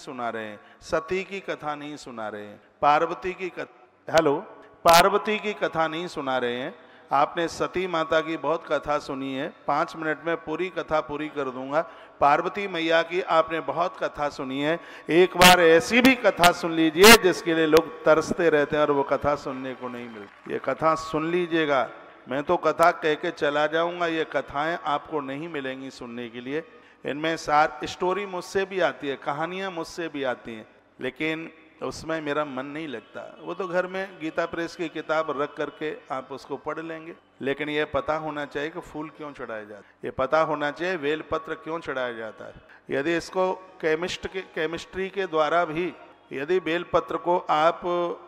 सुना रहे हैं, सती की कथा नहीं सुना रहे हैं, पार्वती की पार्वती की कथा नहीं सुना रहे हैं। आपने सती माता की बहुत कथा सुनी है, 5 मिनट में पूरी कथा पूरी कर दूंगा। पार्वती मैया की आपने बहुत कथा सुनी है, एक बार ऐसी भी कथा सुन लीजिए जिसके लिए लोग तरसते रहते हैं और वो कथा सुनने को नहीं मिलती। ये कथा सुन लीजिएगा, मैं तो कथा कह के चला जाऊंगा, ये कथाएं आपको नहीं मिलेंगी सुनने के लिए। इनमें स्टोरी मुझसे भी आती है, कहानियां मुझसे भी आती हैं, लेकिन उसमें मेरा मन नहीं लगता। वो तो घर में गीता प्रेस की किताब रख करके आप उसको पढ़ लेंगे, लेकिन ये पता होना चाहिए कि फूल क्यों चढ़ाया जाता है, ये पता होना चाहिए बेल पत्र क्यों चढ़ाया जाता है। यदि इसको केमिस्ट्री के द्वारा भी यदि बेल पत्र को आप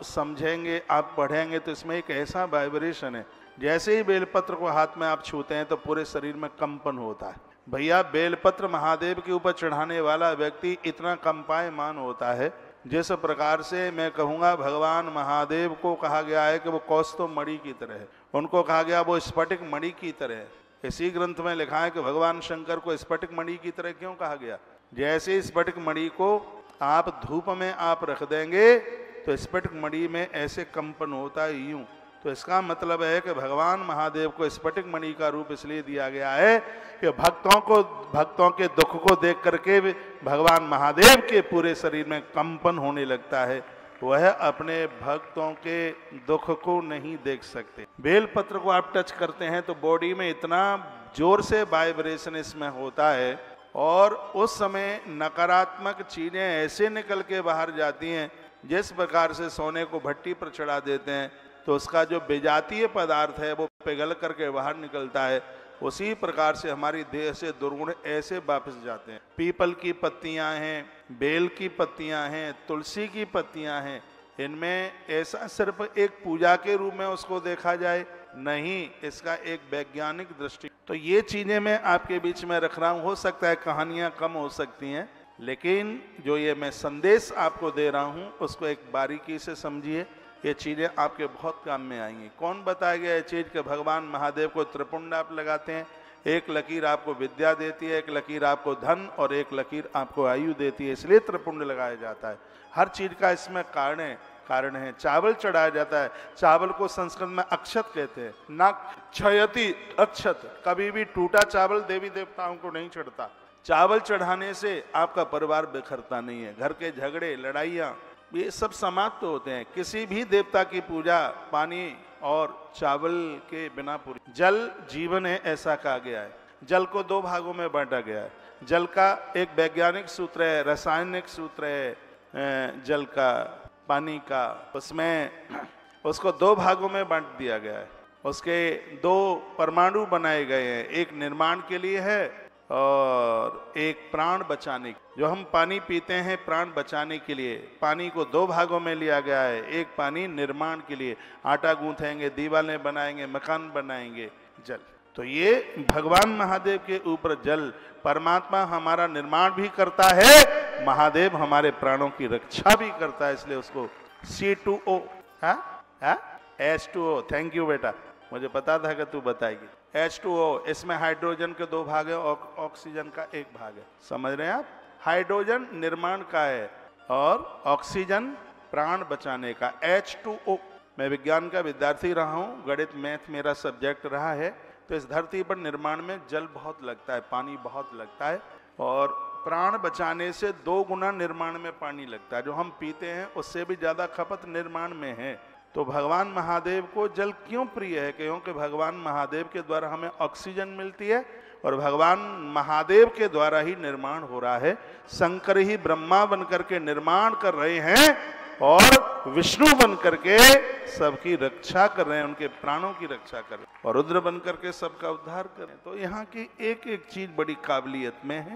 समझेंगे, आप पढ़ेंगे, तो इसमें एक ऐसा वाइब्रेशन है, जैसे ही बेलपत्र को हाथ में आप छूते हैं तो पूरे शरीर में कंपन होता है। भैया बेलपत्र महादेव के ऊपर चढ़ाने वाला व्यक्ति इतना कंपायमान होता है, जिस प्रकार से मैं कहूँगा भगवान महादेव को कहा गया है कि वो कौस्तुभ मणि की तरह है, उनको कहा गया वो स्फटिक मणि की तरह है। इसी ग्रंथ में लिखा है कि भगवान शंकर को स्फटिक मणि की तरह क्यों कहा गया। जैसे स्फटिक मणि को आप धूप में आप रख देंगे तो स्फटिक मणि में ऐसे कंपन होता है यूं, तो इसका मतलब है कि भगवान महादेव को स्फटिक मणि का रूप इसलिए दिया गया है कि भक्तों के दुख को देख करके भगवान महादेव के पूरे शरीर में कंपन होने लगता है। वह अपने भक्तों के दुख को नहीं देख सकते। बेलपत्र को आप टच करते हैं तो बॉडी में इतना जोर से वाइब्रेशन इसमें होता है और उस समय नकारात्मक चीजें ऐसे निकल के बाहर जाती हैं, जिस प्रकार से सोने को भट्टी पर चढ़ा देते हैं तो उसका जो विजातीय पदार्थ है वो पिघल करके बाहर निकलता है, उसी प्रकार से हमारी देह से दुर्गुण ऐसे वापस जाते हैं। पीपल की पत्तियां हैं, बेल की पत्तियां हैं, तुलसी की पत्तियां हैं, इनमें ऐसा सिर्फ एक पूजा के रूप में उसको देखा जाए नहीं, इसका एक वैज्ञानिक दृष्टि। तो ये चीजें मैं आपके बीच में रख रहा हूँ। हो सकता है कहानियां कम हो सकती हैं, लेकिन जो ये मैं संदेश आपको दे रहा हूँ उसको एक बारीकी से समझिए, ये चीजें आपके बहुत काम में आएंगी। कौन बताया गया ये चीज कि भगवान महादेव को त्रिपुंड आप लगाते हैं, एक लकीर आपको विद्या देती है, एक लकीर आपको धन और एक लकीर आपको आयु देती है, इसलिए त्रिपुंड लगाया जाता है। हर चीज का इसमें कारण है। चावल चढ़ाया जाता है, चावल को संस्कृत में अक्षत कहते हैं, ना क्षयति अक्षत, कभी भी टूटा चावल देवी देवताओं को नहीं चढ़ता। चावल चढ़ाने से आपका परिवार बिखरता नहीं है, घर के झगड़े लड़ाइयाँ ये सब समाप्त होते हैं। किसी भी देवता की पूजा पानी और चावल के बिना पूरी। जल जीवन है ऐसा कहा गया है। जल को 2 भागों में बांटा गया है। जल का एक वैज्ञानिक सूत्र है, रासायनिक सूत्र है जल का, पानी का, उसमें उसको 2 भागों में बांट दिया गया है। उसके 2 परमाणु बनाए गए हैं, एक निर्माण के लिए है और एक प्राण बचाने। जो हम पानी पीते हैं प्राण बचाने के लिए, पानी को 2 भागों में लिया गया है। एक पानी निर्माण के लिए, आटा गूंथेंगे, दीवारें बनाएंगे, मकान बनाएंगे, जल। तो ये भगवान महादेव के ऊपर जल, परमात्मा हमारा निर्माण भी करता है, महादेव हमारे प्राणों की रक्षा भी करता है, इसलिए उसको C2O H2O। थैंक यू बेटा, मुझे पता था कि तू बताएगी। H2O, इसमें हाइड्रोजन के 2 भाग है और ऑक्सीजन का 1 भाग है। समझ रहे हैं आप? हाइड्रोजन निर्माण का है और ऑक्सीजन प्राण बचाने का। H2O। मैं विज्ञान का विद्यार्थी रहा हूँ, गणित मैथ मेरा सब्जेक्ट रहा है, तो इस धरती पर निर्माण में जल बहुत लगता है, पानी बहुत लगता है और प्राण बचाने से 2 गुना निर्माण में पानी लगता है। जो हम पीते हैं उससे भी ज्यादा खपत निर्माण में है। तो भगवान महादेव को जल क्यों प्रिय है? क्योंकि भगवान महादेव के द्वारा हमें ऑक्सीजन मिलती है और भगवान महादेव के द्वारा ही निर्माण हो रहा है। शंकर ही ब्रह्मा बनकर के निर्माण कर रहे हैं और विष्णु बनकर के सबकी रक्षा कर रहे हैं, उनके प्राणों की रक्षा कर रहे हैं और रुद्र बनकर के सबका उद्धार कर रहे हैं। तो यहाँ की एक एक चीज बड़ी काबिलियत में है।